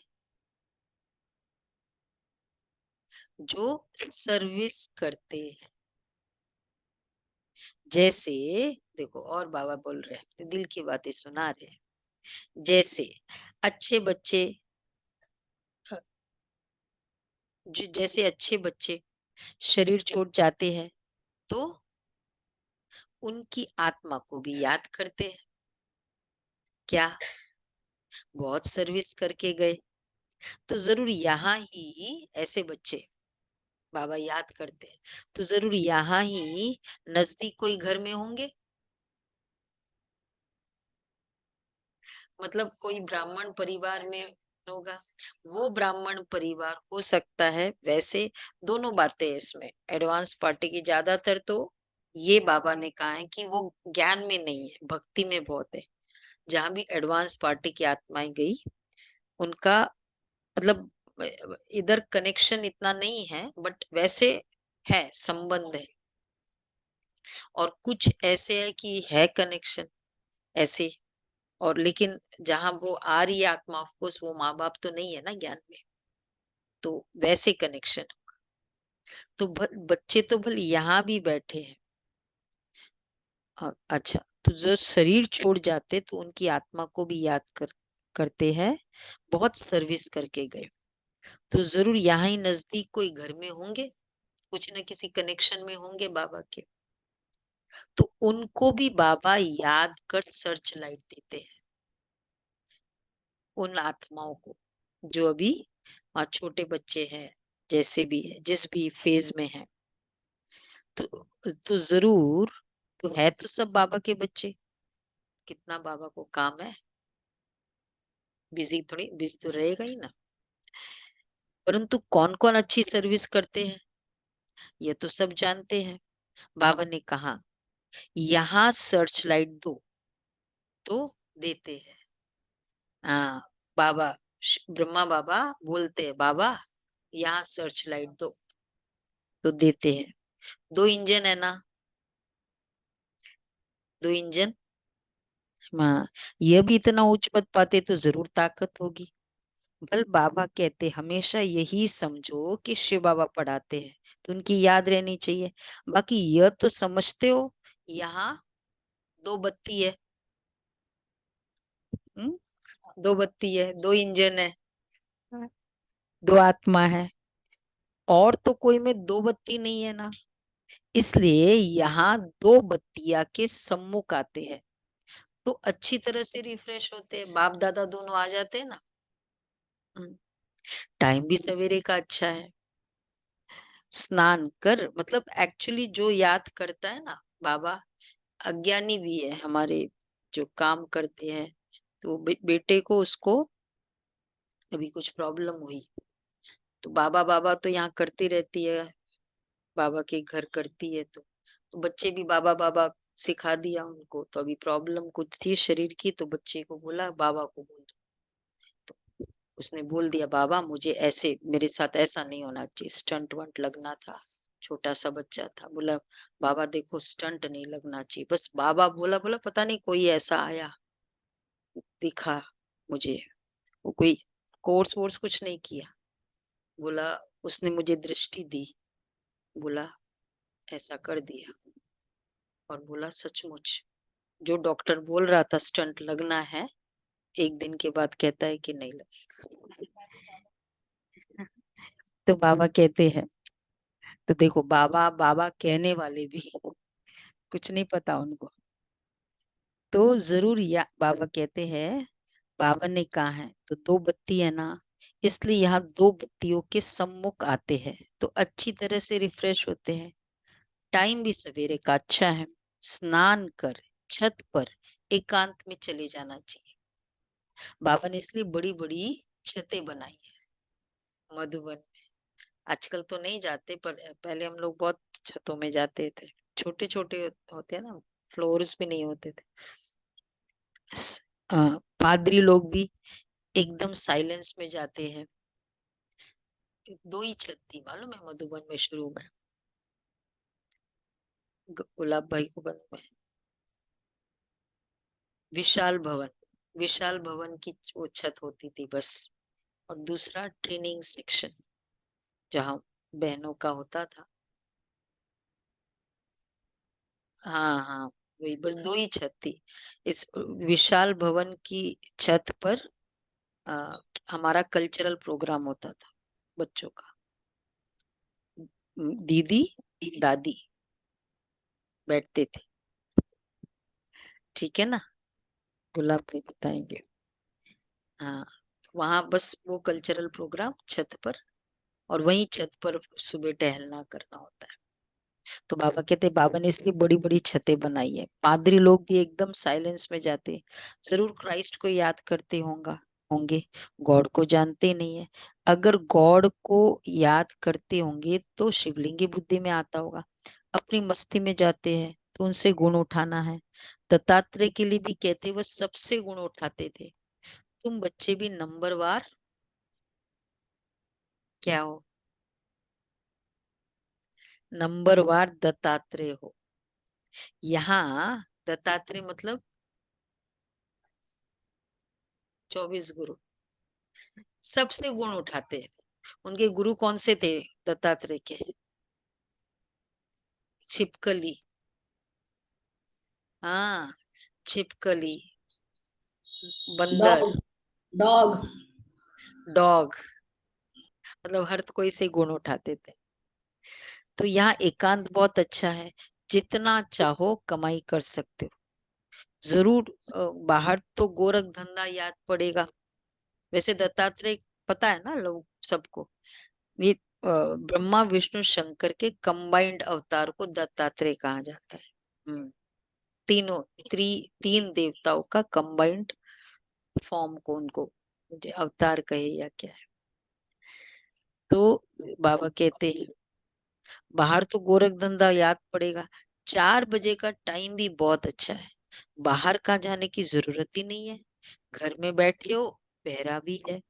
जो सर्विस करते हैं। जैसे देखो, और बाबा बोल रहे हैं, दिल की बातें सुना रहे हैं। जैसे अच्छे बच्चे, जैसे अच्छे बच्चे शरीर छोड़ जाते हैं तो उनकी आत्मा को भी याद करते हैं। क्या? बहुत सर्विस करके गए, तो जरूर यहाँ ही ऐसे बच्चे बाबा याद करते हैं, तो जरूर यहाँ ही नजदीक कोई घर में होंगे। मतलब कोई ब्राह्मण परिवार में होगा, वो ब्राह्मण परिवार हो सकता है। वैसे दोनों बातें हैं इसमें, एडवांस पार्टी की ज्यादातर तो ये बाबा ने कहा है कि वो ज्ञान में नहीं है, भक्ति में बहुत है। जहां भी एडवांस पार्टी की आत्माएं गई, उनका मतलब इधर कनेक्शन इतना नहीं है, बट वैसे है, संबंध है। और कुछ ऐसे है कि है कनेक्शन ऐसे, और लेकिन जहां वो आ रही है आत्मा, ऑफ कोर्स वो माँ बाप तो नहीं है ना ज्ञान में, तो वैसे कनेक्शन। तो बच्चे तो भले यहाँ भी बैठे हैं। अच्छा, तो जो शरीर छोड़ जाते तो उनकी आत्मा को भी याद करते हैं, बहुत सर्विस करके गए, तो जरूर यहाँ ही नजदीक कोई घर में होंगे, कुछ न किसी कनेक्शन में होंगे बाबा के। तो उनको भी बाबा याद कर सर्च लाइट देते हैं, उन आत्माओं को जो अभी छोटे बच्चे हैं, जैसे भी है, जिस भी फेज में है। तो जरूर, तो है तो सब बाबा के बच्चे। कितना बाबा को काम है, बिजी थोड़ी, बिजी तो रहेगा ही ना। परंतु कौन कौन अच्छी सर्विस करते हैं ये तो सब जानते हैं। बाबा ने कहा यहाँ सर्च लाइट दो, तो देते हैं। हाँ, बाबा ब्रह्मा बाबा बोलते हैं, बाबा यहाँ सर्च लाइट दो, तो देते हैं। 2 इंजन है ना, 2 इंजन। हाँ, यह भी इतना उच्च पद पाते तो जरूर ताकत होगी। बल बाबा कहते हमेशा यही समझो कि शिव बाबा पढ़ाते हैं, तो उनकी याद रहनी चाहिए। बाकी यह तो समझते हो, यहाँ 2 बत्ती है, 2 बत्ती है, 2 इंजन है, 2 आत्मा है, और तो कोई में 2 बत्ती नहीं है ना, इसलिए यहाँ 2 बत्तियां के सम्मुख आते हैं, तो अच्छी तरह से रिफ्रेश होते हैं, बाप दादा दोनों आ जाते हैं ना। टाइम भी सवेरे का अच्छा है। स्नान कर मतलब एक्चुअली जो याद करता है ना बाबा, अज्ञानी भी है हमारे जो काम करते हैं, तो बेटे को उसको अभी कुछ प्रॉब्लम हुई, तो बाबा बाबा तो यहाँ करती रहती है, बाबा के घर करती है, तो बच्चे भी बाबा बाबा सिखा दिया उनको, तो अभी प्रॉब्लम कुछ थी शरीर की, तो बच्चे को बोला बाबा को बोल दो, तो उसने बोल दिया बाबा मुझे ऐसे, मेरे साथ ऐसा नहीं होना चाहिए, स्टंट वंट लगना था, छोटा सा बच्चा था, बोला बाबा देखो स्टंट नहीं लगना चाहिए, बस बाबा बोला, बोला पता नहीं कोई ऐसा आया दिखा मुझे, वो कोई कोर्स वोर्स कुछ नहीं किया, बोला उसने मुझे दृष्टि दी, बोला ऐसा कर दिया, और बोला सचमुच जो डॉक्टर बोल रहा था स्टंट लगना है, 1 दिन के बाद कहता है कि नहीं लगेगा। तो बाबा कहते हैं, तो देखो बाबा बाबा कहने वाले भी कुछ नहीं पता उनको, तो जरूर या बाबा कहते हैं, बाबा ने कहा है तो 2 बत्ती है ना, इसलिए यहाँ 2 बत्तियों के सम्मुख आते हैं, तो अच्छी तरह से रिफ्रेश होते हैं। टाइम भी सवेरे का अच्छा है। स्नान कर छत पर एकांत में चले जाना चाहिए। बाबा ने इसलिए बड़ी बड़ी छतें बनाई है मधुबन में। आजकल तो नहीं जाते, पर पहले हम लोग बहुत छतों में जाते थे, छोटे छोटे होते हैं ना, फ्लोर्स भी नहीं होते थे। पादरी लोग भी एकदम साइलेंस में जाते हैं। 2 ही छत थी मालूम है मधुबन में शुरू में, गुलाब भाई को बंद में, विशाल भवन, विशाल भवन की वो छत होती थी बस, और दूसरा ट्रेनिंग सेक्शन जहाँ बहनों का होता था। हाँ हाँ, वही बस 2 ही छत थी। इस विशाल भवन की छत पर आ, हमारा कल्चरल प्रोग्राम होता था बच्चों का। दीदी दादी बैठते थे, ठीक है ना, गुलाब भाई बताएंगे। हाँ, वहां बस वो कल्चरल प्रोग्राम छत पर, और वहीं छत पर सुबह टहलना करना होता है। तो बाबा कहते बाबा ने इसलिए बड़ी बड़ी छतें बनाई है। पादरी लोग भी एकदम साइलेंस में जाते, जरूर क्राइस्ट को याद करते होंगे, गॉड को जानते नहीं है। अगर गॉड को याद करते होंगे तो शिवलिंगी बुद्धि में आता होगा। अपनी मस्ती में जाते हैं तो उनसे गुण उठाना है। दत्तात्रेय के लिए भी कहते वह सबसे गुण उठाते थे। तुम बच्चे भी नंबरवार क्या हो, नंबरवार दत्तात्रेय हो। यहाँ दत्तात्रेय मतलब 24 गुरु सबसे गुण उठाते हैं। उनके गुरु कौन से थे दत्तात्रेय के? छिपकली, हाँ, छिपकली, बंदर, डॉग डॉग डॉग, मतलब हर कोई से गुण उठाते थे। तो यहाँ एकांत बहुत अच्छा है, जितना चाहो कमाई कर सकते हो। जरूर बाहर तो गोरख धंधा याद पड़ेगा। वैसे दत्तात्रेय पता है ना लोग सबको, ये ब्रह्मा विष्णु शंकर के कंबाइंड अवतार को दत्तात्रेय कहा जाता है। तीनों 3 देवताओं का कंबाइंड फॉर्म को उनको मुझे अवतार कहे या क्या है। तो बाबा कहते हैं बाहर तो गोरख धंधा याद पड़ेगा, 4 बजे का टाइम भी बहुत अच्छा है, बाहर का जाने की जरूरत ही नहीं है, घर में बैठे हो, पहरा भी है।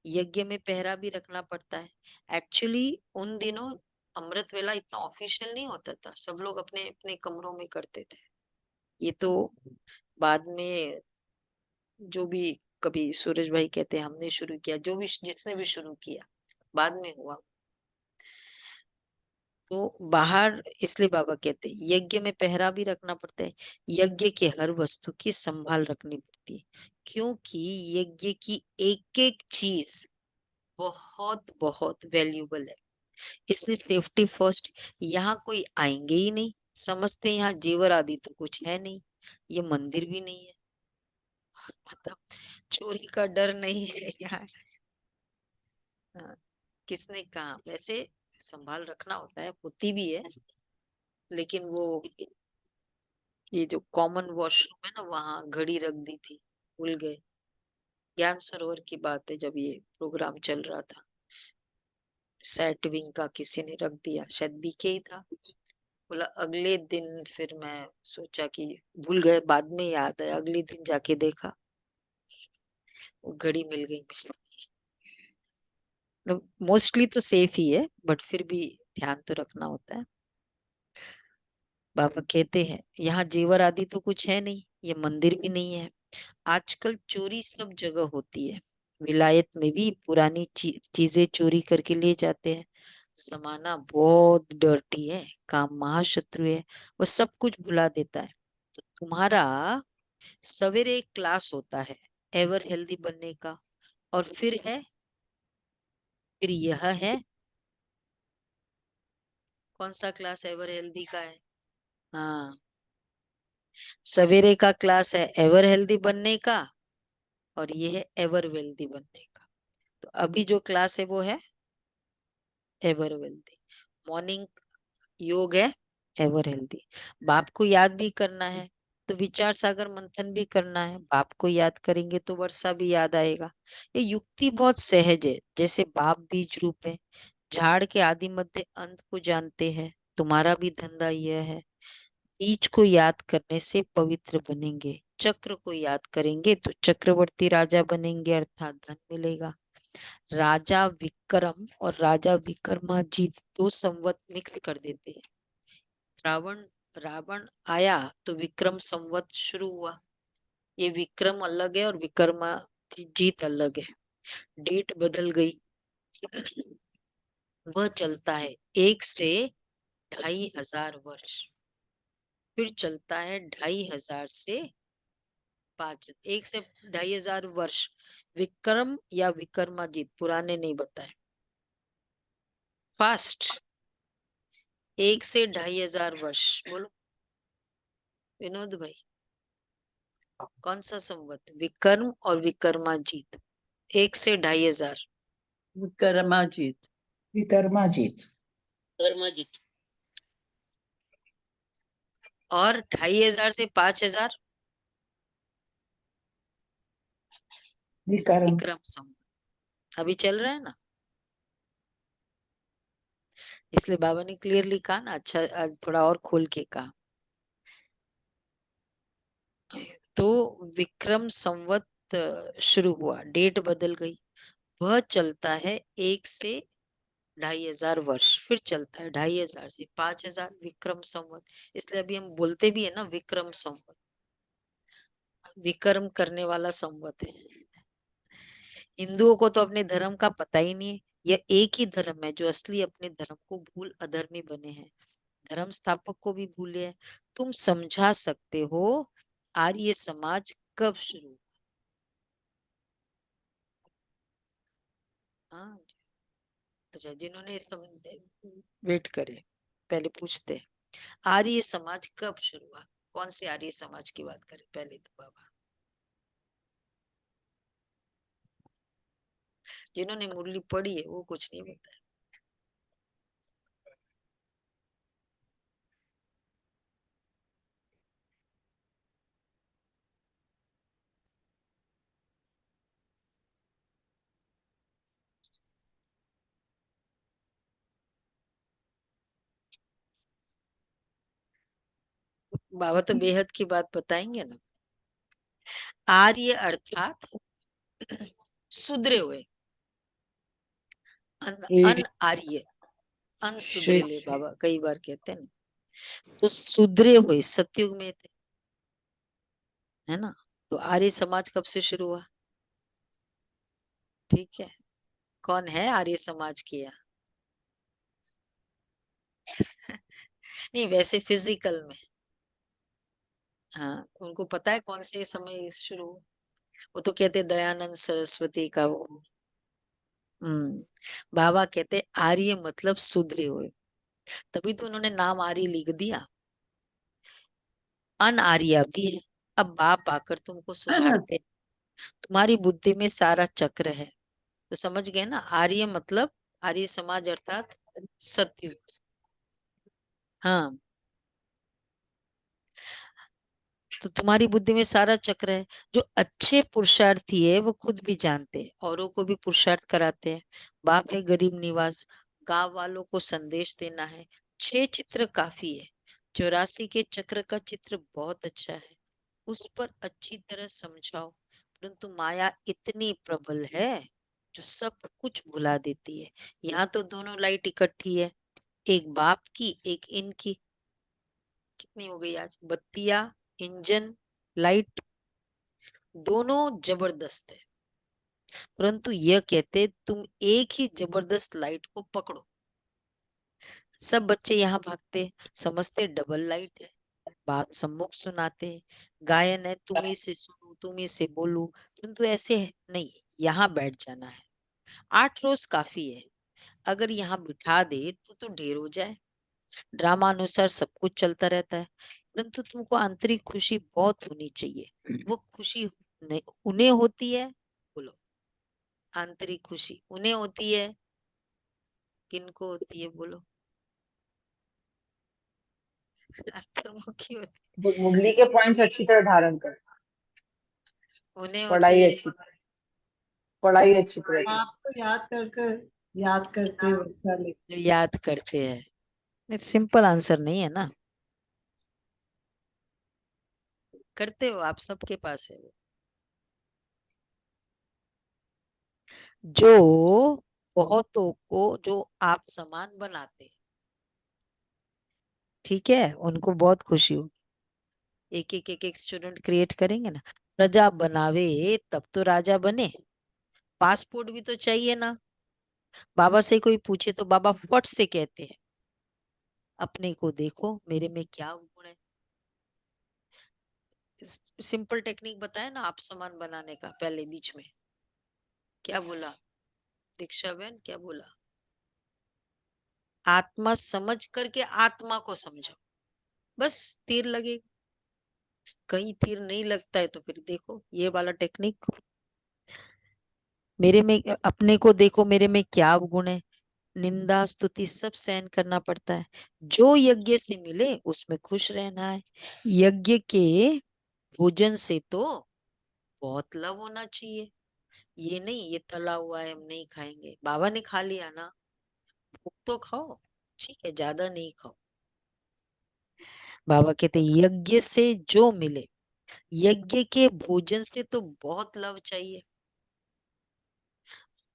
यज्ञ में पहरा भी रखना पड़ता है। एक्चुअली उन दिनों अमृत वेला इतना ऑफिशियल नहीं होता था, सब लोग अपने अपने कमरों में करते थे। ये तो बाद में जो भी, कभी सूरज भाई कहते हैं हमने शुरू किया, जो भी जिसने भी शुरू किया, बाद में हुआ। तो बाहर इसलिए बाबा कहते हैं यज्ञ में पहरा भी रखना पड़ता है, यज्ञ के हर वस्तु की संभाल रखनी पड़ती है, क्योंकि यज्ञ की एक एक चीज बहुत बहुत वैल्यूबल है। इसलिए सेफ्टी फर्स्ट। यहाँ कोई आएंगे ही नहीं, समझते हैं यहाँ जेवर आदि तो कुछ है नहीं, ये मंदिर भी नहीं है, मतलब चोरी का डर नहीं है यहाँ। हाँ, किसने कहा, वैसे संभाल रखना होता है, होती भी है, लेकिन वो ये जो कॉमन वॉशरूम है ना, वहां घड़ी रख दी थी, भूल गए। ज्ञान सरोवर की बात है, जब ये प्रोग्राम चल रहा था, सेट विंग का किसी ने रख दिया, शायद बीके ही था। बोला अगले दिन, फिर मैं सोचा कि भूल गए, बाद में याद आया, अगले दिन जाके देखा वो घड़ी मिल गई मुझे। तो मोस्टली तो सेफ ही है, बट फिर भी ध्यान तो रखना होता है। बाबा कहते हैं यहाँ जेवर आदि तो कुछ है नहीं, ये मंदिर भी नहीं है। आजकल चोरी सब जगह होती है, विलायत में भी पुरानी चीजें चोरी करके ले जाते हैं। जमाना बहुत डर्टी है, काम महाशत्रु है, वो सब कुछ भुला देता है। तो तुम्हारा सवेरे एक क्लास होता है एवर हेल्दी बनने का, और फिर यह है, कौन सा क्लास एवर हेल्दी का है? हाँ, सवेरे का क्लास है एवर हेल्दी बनने का, और ये है एवर वेल्दी बनने का। तो अभी जो क्लास है वो है एवर वेल्दी। मॉर्निंग योग है एवर हेल्दी। बाप को याद भी करना है, तो विचार सागर मंथन भी करना है, बाप को याद करेंगे तो वर्षा भी याद आएगा। ये युक्ति बहुत सहज है, जैसे बाप बीज रूप है, झाड़ के आदि मध्य अंत को जानते हैं। तुम्हारा भी धंधा यह है, बीज को याद करने से पवित्र बनेंगे, चक्र को याद करेंगे तो चक्रवर्ती राजा बनेंगे, अर्थात धन मिलेगा। राजा विक्रम और राजा विक्रमाजीत दो संवत मिक्स कर देते हैं। रावण रावण आया तो विक्रम संवत शुरू हुआ, ये विक्रम अलग है और विक्रमाजीत अलग है, डेट बदल गई। वह चलता है 1 से 2,500 वर्ष, फिर चलता है 2,500 से 5, 1 से 2,500 वर्ष। विक्रम या विक्रमाजीत पुराने नहीं बताए, फास्ट। 1 से 2,500 वर्ष, बोलो विनोद भाई, कौन सा संवत, विक्रम और विक्रमाजीत? 1 से 2,500, विक्रमाजीत। विक्रमाजीत। कर्माजीत। और 2,500 से 5,000 विक्रम। विक्रम संवत। अभी चल रहा है ना, इसलिए बाबा ने क्लियरली कहा ना, अच्छा आज थोड़ा और खोल के कहा। तो विक्रम संवत शुरू हुआ, डेट बदल गई। वह चलता है 1 से 2,500 वर्ष, फिर चलता है 2,500 से 5,000 विक्रम संवत। इसलिए अभी हम बोलते भी है ना विक्रम संवत, विक्रम करने वाला संवत है। हिंदुओं को तो अपने धर्म का पता ही नहीं है, यह एक ही धर्म है जो असली अपने धर्म को भूल अधर्मी बने हैं, धर्म स्थापक को भी भूले हैं। तुम समझा सकते हो आर्य समाज कब शुरू? हाँ, अच्छा, जिन्होंने वेट करे, पहले पूछते हैं आर्य समाज कब शुरू हुआ? कौन से आर्य समाज की बात करें पहले तो बाबा? जिन्होंने मुरली पढ़ी है वो कुछ नहीं बताया। बाबा तो बेहद की बात बताएंगे ना। आर्य अर्थात सुधरे हुए, अन आर्य, अनसुधरेले बाबा कई बार कहते हैं ना। तो सुधरे हुए सतयुग में थे, है ना। तो आर्य समाज कब से शुरू हुआ? ठीक है, कौन है आर्य समाज के यहाँ? नहीं, वैसे फिजिकल में, हाँ, उनको पता है कौन से समय शुरू हुआ? वो तो कहते दयानंद सरस्वती का वो। बाबा कहते आर्य मतलब सुधरे हुए, तभी तो उन्होंने नाम आर्य लिख दिया। अन आर्य भी है। अब बाप आकर तुमको सुधारते, तुम्हारी बुद्धि में सारा चक्र है। तो समझ गए ना, आर्य मतलब आर्य समाज अर्थात सतयुग। हाँ, तो तुम्हारी बुद्धि में सारा चक्र है। जो अच्छे पुरुषार्थी है वो खुद भी जानते हैं, औरों को भी पुरुषार्थ कराते हैं। बाप है गरीब निवास, गांव वालों को संदेश देना है। 6 चित्र काफी है। 84 के चक्र का चित्र बहुत अच्छा है, उस पर अच्छी तरह समझाओ। परंतु माया इतनी प्रबल है जो सब कुछ भुला देती है। यहाँ तो दोनों लाइट इकट्ठी है, एक बाप की एक इनकी। कितनी हो गई आज? बत्तियां, इंजन, लाइट, दोनों जबरदस्त है। परंतु यह कहते तुम एक ही जबरदस्त लाइट को पकड़ो। सब बच्चे यहाँ भागते, समझते डबल लाइट है। बाप सम्मुख सुनाते, गायन है तुम ही से सुनूं तुम ही से बोलूं। परंतु ऐसे नहीं, यहाँ बैठ जाना है। 8 रोज काफी है, अगर यहाँ बिठा दे तो ढेर हो जाए। ड्रामा अनुसार सब कुछ चलता रहता है, परंतु तुमको आंतरिक खुशी बहुत होनी चाहिए। वो खुशी उन्हें होती है, बोलो, आंतरिक खुशी उन्हें होती है, किनको होती है बोलो? अंतर्मुखी होती मुरली के पॉइंट्स अच्छी तरह धारण कर, है, उन्हें होती पढ़ाई है अच्छी पढ़ाई अच्छी तरह कर। आपको याद करते वैसा लिख। जो याद करते हैं। सिंपल आंसर नहीं है ना, करते हो आप, सबके पास है वो। जो बहुतों को जो आप समान बनाते हैं, ठीक है, उनको बहुत खुशी होगी। एक स्टूडेंट क्रिएट करेंगे ना, प्रजा बनावे तब तो राजा बने। पासपोर्ट भी तो चाहिए ना। बाबा से कोई पूछे तो बाबा फट से कहते हैं अपने को देखो मेरे में क्या गुण है। सिंपल टेक्निक बताया ना आप समान बनाने का, पहले बीच में क्या बोला दीक्षा बहन, क्या बोला? आत्मा समझ करके आत्मा को समझो, बस तीर लगे। कहीं तीर नहीं लगता है तो फिर देखो ये वाला टेक्निक, मेरे में अपने को देखो मेरे में क्या गुण है। निंदा स्तुति सब सहन करना पड़ता है। जो यज्ञ से मिले उसमें खुश रहना है। यज्ञ के भोजन से तो बहुत लव होना चाहिए। ये नहीं ये तला हुआ है हम नहीं खाएंगे, बाबा ने खा लिया ना, भूख तो खाओ, ठीक है, ज्यादा नहीं खाओ। बाबा कहते यज्ञ से जो मिले, यज्ञ के भोजन से तो बहुत लव चाहिए,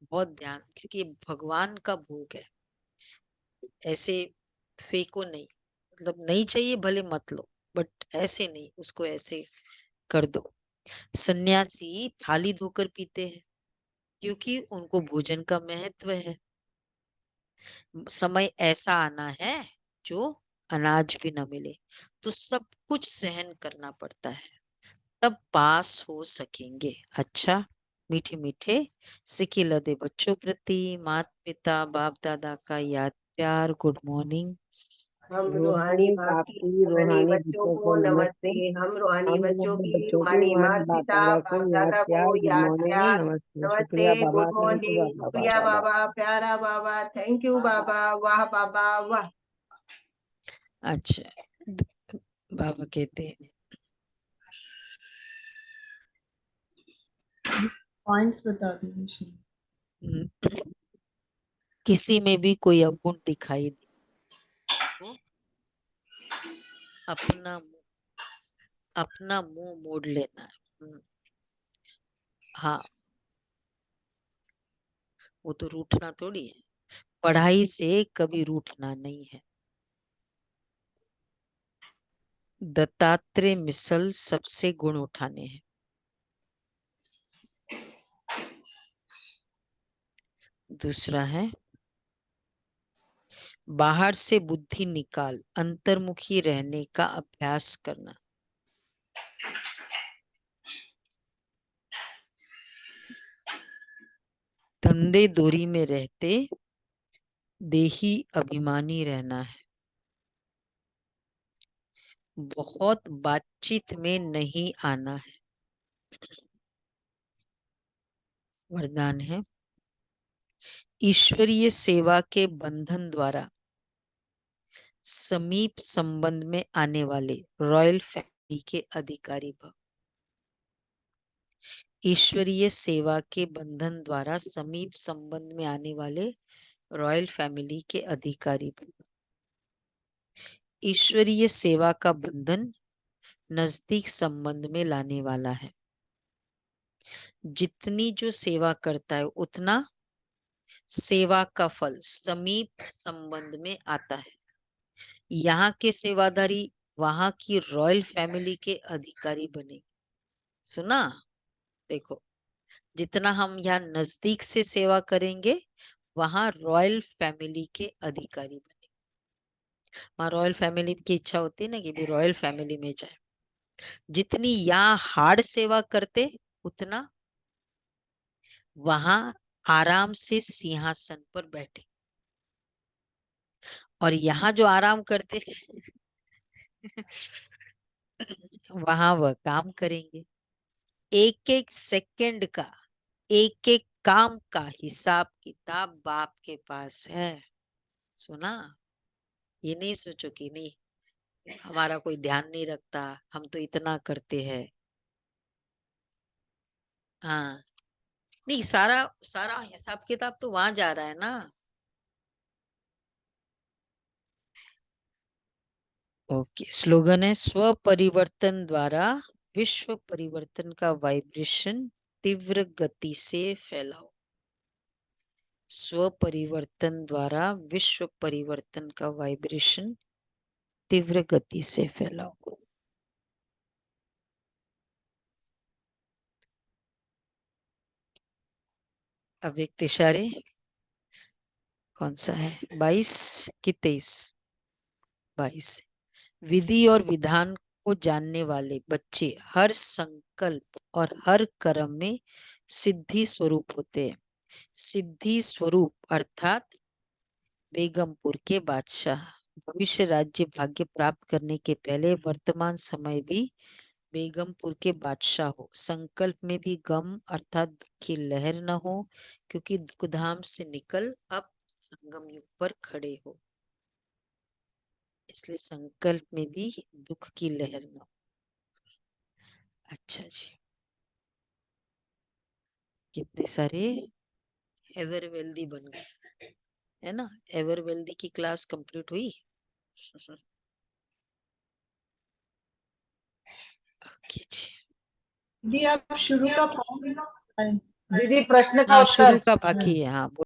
बहुत ध्यान, क्योंकि ये भगवान का भोग है। ऐसे फेंको नहीं, मतलब नहीं चाहिए भले मत लो, बट ऐसे नहीं, उसको ऐसे कर दो। सन्यासी थाली धोकर पीते हैं क्योंकि उनको भोजन का महत्व है। समय ऐसा आना है जो अनाज भी न मिले, तो सब कुछ सहन करना पड़ता है, तब पास हो सकेंगे। अच्छा, मीठे मीठे सिक्के लदे बच्चों प्रति माता पिता बाप दादा का याद प्यार गुड मॉर्निंग। हम रूहानी रूहानी बाप बाप की की रूहानी रूहानी बच्चों बच्चों को को नमस्ते। नमस्ते। हम रूहानी हम बच्चों रूहानी की बच्चों की रूहानी रूहानी माता बाप पिता दादा को बाप याद दादा को प्यार गुड याद मॉर्निंग प्यार नमस्ते नमस्ते शुक्रिया गुड बाबा थैंक यू मॉर्निंग। बाबा शुक्रिया बाबा। बाबा, प्यारा बाबा, थैंक यू बाबा, वाह बाबा वाह। अच्छा, बाबा कहते हैं पॉइंट्स बता दीजिए। किसी में भी कोई अवगुण दिखाई दे तो अपना अपना मुंह मोड़ लेना है। हाँ, वो तो रूठना थोड़ी है, पढ़ाई से कभी रूठना नहीं है। दत्तात्रेय मिसल सबसे गुण उठाने हैं। दूसरा है बाहर से बुद्धि निकाल अंतर्मुखी रहने का अभ्यास करना। धंधे दोरी में रहते देही अभिमानी रहना है। बहुत बातचीत में नहीं आना है। वरदान है ईश्वरीय सेवा के बंधन द्वारा समीप संबंध में आने वाले रॉयल फैमिली के अधिकारी भव। ईश्वरीय सेवा के बंधन द्वारा समीप संबंध में आने वाले रॉयल फैमिली के अधिकारी भव। ईश्वरीय सेवा का बंधन नजदीक संबंध में लाने वाला है। जितनी जो सेवा करता है उतना सेवा का फल समीप संबंध में आता है। यहाँ के सेवादारी वहां की रॉयल फैमिली के अधिकारी बने। सुना? देखो, जितना हम यहाँ नजदीक से सेवा करेंगे वहां रॉयल फैमिली के अधिकारी बने। वहां रॉयल फैमिली की इच्छा होती है ना कि भी रॉयल फैमिली में जाए। जितनी यहाँ हार्ड सेवा करते उतना वहां आराम से सिंहासन पर बैठे। और यहाँ जो आराम करते वहां वह काम करेंगे। एक एक सेकंड का एक एक काम का हिसाब किताब बाप के पास है। सुना? ये नहीं सोचो कि नहीं हमारा कोई ध्यान नहीं रखता, हम तो इतना करते हैं। हाँ, नहीं, सारा सारा हिसाब किताब तो वहां जा रहा है ना। ओके, स्लोगन है स्व परिवर्तन द्वारा विश्व परिवर्तन का वाइब्रेशन तीव्र गति से फैलाओ। स्व परिवर्तन द्वारा विश्व परिवर्तन का वाइब्रेशन तीव्र गति से फैलाओ। अव्यक्त इशारे कौन सा है? 22 कि 23? 22। विधि और विधान को जानने वाले बच्चे हर संकल्प और हर कर्म में सिद्धि स्वरूप होते हैं। सिद्धि स्वरूप अर्थात बेगमपुर के बादशाह। भविष्य राज्य भाग्य प्राप्त करने के पहले वर्तमान समय भी बेगमपुर के बादशाह हो। संकल्प में भी गम अर्थात दुख की लहर न हो, क्योंकि दुखधाम से निकल अब संगम युग पर खड़े हो। इसलिए संकल्प में भी दुख की लहर न हो। अच्छा जी, कितने सारे एवर वेल्दी बन गए, है ना? एवर वेल्दी की क्लास कंप्लीट हुई। ओके जी, जी आप शुरू का पॉइंट बताएं। दीदी प्रश्न का हाँ उत्तर शुरू का बाकी है। हाँ